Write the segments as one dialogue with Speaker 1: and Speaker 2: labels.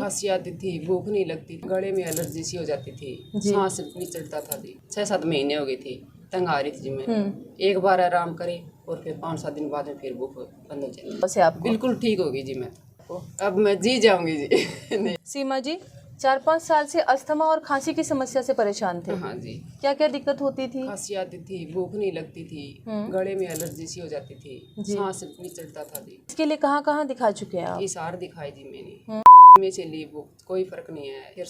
Speaker 1: खांसी आती थी, भूख नहीं लगती, गले में एलर्जी सी हो जाती थी, सांस भी चढ़ता था जी। 6-7 महीने हो गए थे, तंग आ रही थी जी मैं। एक बार आराम करे और फिर 5-7 दिन बाद में फिर भूख बंद हो जाती। बिल्कुल ठीक होगी जी मैं तो। अब मैं जी जाऊंगी जी।
Speaker 2: सीमा जी 4-5 साल से अस्थमा और खांसी की समस्या से परेशान थे।
Speaker 1: हाँ जी।
Speaker 2: क्या क्या दिक्कत होती थी?
Speaker 1: खांसी आती थी, भूख नहीं लगती थी, गले में एलर्जी सी हो जाती थी, सांस भी चढ़ता था जी।
Speaker 2: इसके लिए कहाँ कहाँ दिखा चुके हैं आप?
Speaker 1: हिसार दिखाई जी मैंने, में से ली वो कोई फर्क नहीं है। फिर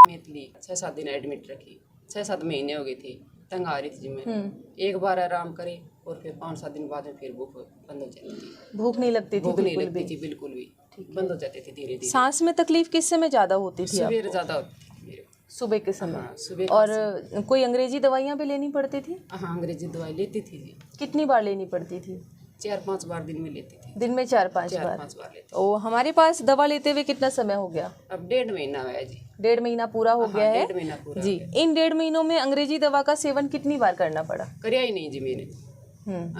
Speaker 1: में ली 6-7 दिन एडमिट रखी, 6-7 महीने हो गए थे, तंग आ रही थी जी मैं। एक बार आराम करे और फिर 5-7 दिन बाद में फिर भूख बंद हो जाती थी।
Speaker 2: भूख नहीं लगती थी?
Speaker 1: भूख नहीं लगती थी बिल्कुल भी, बंद हो जाती थी धीरे धीरे।
Speaker 2: सांस में तकलीफ किस समय ज्यादा होती थी?
Speaker 1: सुबह ज्यादा होती थी मेरे को।
Speaker 2: सुबह के समय?
Speaker 1: हाँ, सुबह।
Speaker 2: और कोई अंग्रेजी दवाइयाँ भी लेनी पड़ती थी?
Speaker 1: हाँ, अंग्रेजी दवाई लेती थी जी।
Speaker 2: कितनी बार लेनी पड़ती थी?
Speaker 1: 4-5 बार दिन में लेती थी।
Speaker 2: दिन में 4-5 बार?
Speaker 1: 4-5 बार लेती।
Speaker 2: ओ, हमारे पास दवा लेते हुए कितना समय हो गया?
Speaker 1: अब 1.5 महीना हुआ है जी।
Speaker 2: 1.5 महीना पूरा हो गया है
Speaker 1: 1.5 महीना पूरा
Speaker 2: जी। इन 1.5 महीनों में अंग्रेजी दवा का सेवन कितनी बार करना पड़ा?
Speaker 1: करया ही नहीं जी मैंने।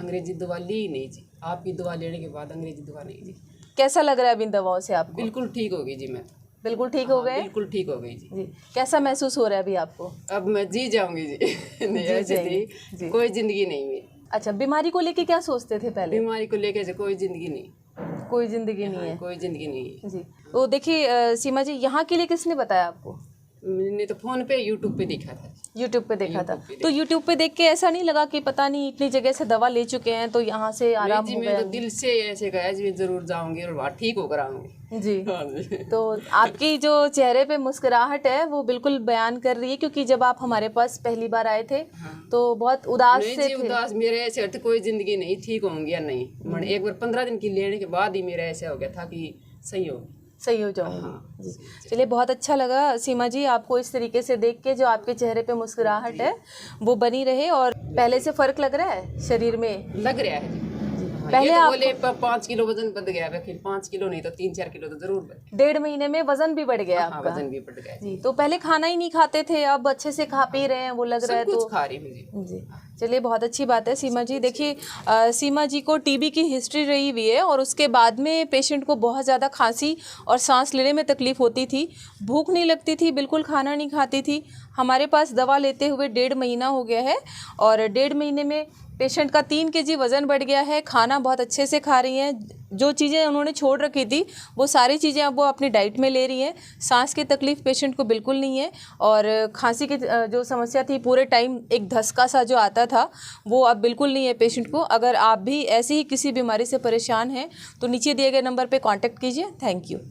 Speaker 1: अंग्रेजी दवा ली ही नहीं जी। आपकी दवा लेने के बाद अंग्रेजी दवा नहीं जी।
Speaker 2: कैसा लग रहा है अब इन दवाओं से आपको?
Speaker 1: बिल्कुल ठीक हो गई जी मैं तो।
Speaker 2: बिल्कुल ठीक हो गए?
Speaker 1: बिल्कुल ठीक हो गई जी।
Speaker 2: जी। कैसा महसूस हो रहा है अभी आपको?
Speaker 1: अब मैं जी जाऊंगी जी। नहीं ऐसे थी कोई जिंदगी नहीं मेरी।
Speaker 2: अच्छा, बीमारी को लेके क्या सोचते थे पहले?
Speaker 1: बीमारी को लेके से कोई जिंदगी नहीं।
Speaker 2: कोई जिंदगी नहीं है?
Speaker 1: कोई जिंदगी नहीं है
Speaker 2: जी। तो देखिए सीमा जी, यहाँ के लिए किसने बताया आपको?
Speaker 1: मैंने तो फोन पे यूट्यूब पे देखा था।
Speaker 2: यूट्यूब पे देखा था। तो यूट्यूब पे देख के ऐसा नहीं लगा कि पता नहीं इतनी जगह से दवा ले चुके हैं तो यहाँ से आराम हो गया?
Speaker 1: मैं तो दिल से ऐसे गया जी जरूर जाऊंगी और वहाँ ठीक होकर आऊंगी
Speaker 2: जी।
Speaker 1: हाँ जी।
Speaker 2: तो आपकी जो चेहरे पे मुस्कुराहट है वो बिल्कुल बयान कर रही है, क्योंकि जब आप हमारे पास पहली बार आए थे तो बहुत उदास से थे।
Speaker 1: उदास मेरे ऐसे होते कोई जिंदगी नहीं ठीक होंगी या नहीं। मैंने एक बार 15 दिन की लेने के बाद ही मेरा ऐसा हो गया था कि सही हो
Speaker 2: जाऊंगी। जी। चलिए, बहुत अच्छा लगा सीमा जी आपको इस तरीके से देख के। जो आपके चेहरे पे मुस्कुराहट है वो बनी रहे। और पहले से फर्क लग रहा है शरीर में?
Speaker 1: लग रहा है।
Speaker 2: पहले आप
Speaker 1: बोले 5 किलो वजन बढ़ गया, फिर 5 किलो नहीं तो 3-4 किलो तो जरूर बढ़ गया।
Speaker 2: 1.5 महीने में वजन भी बढ़ गया आपका?
Speaker 1: वजन भी बढ़ गया
Speaker 2: जी। तो पहले खाना ही नहीं खाते थे, अब अच्छे से खा पी रहे हैं वो लग रहा है? तो
Speaker 1: खा रही हूँ
Speaker 2: जी। चलिए, बहुत अच्छी बात है सीमा जी। देखिए सीमा जी को टीबी की हिस्ट्री रही हुई है और उसके बाद में पेशेंट को बहुत ज़्यादा खांसी और सांस लेने में तकलीफ होती थी, भूख नहीं लगती थी, बिल्कुल खाना नहीं खाती थी। हमारे पास दवा लेते हुए 1.5 महीना हो गया है और 1.5 महीने में पेशेंट का 3 kg वज़न बढ़ गया है। खाना बहुत अच्छे से खा रही हैं, जो चीज़ें उन्होंने छोड़ रखी थी वो सारी चीज़ें अब वो अपनी डाइट में ले रही हैं। सांस की तकलीफ़ पेशेंट को बिल्कुल नहीं है और खांसी की जो समस्या थी पूरे टाइम एक धसका सा जो आता था वो अब बिल्कुल नहीं है पेशेंट को। अगर आप भी ऐसी ही किसी बीमारी से परेशान हैं तो नीचे दिए गए नंबर पर कॉन्टैक्ट कीजिए। Thank you.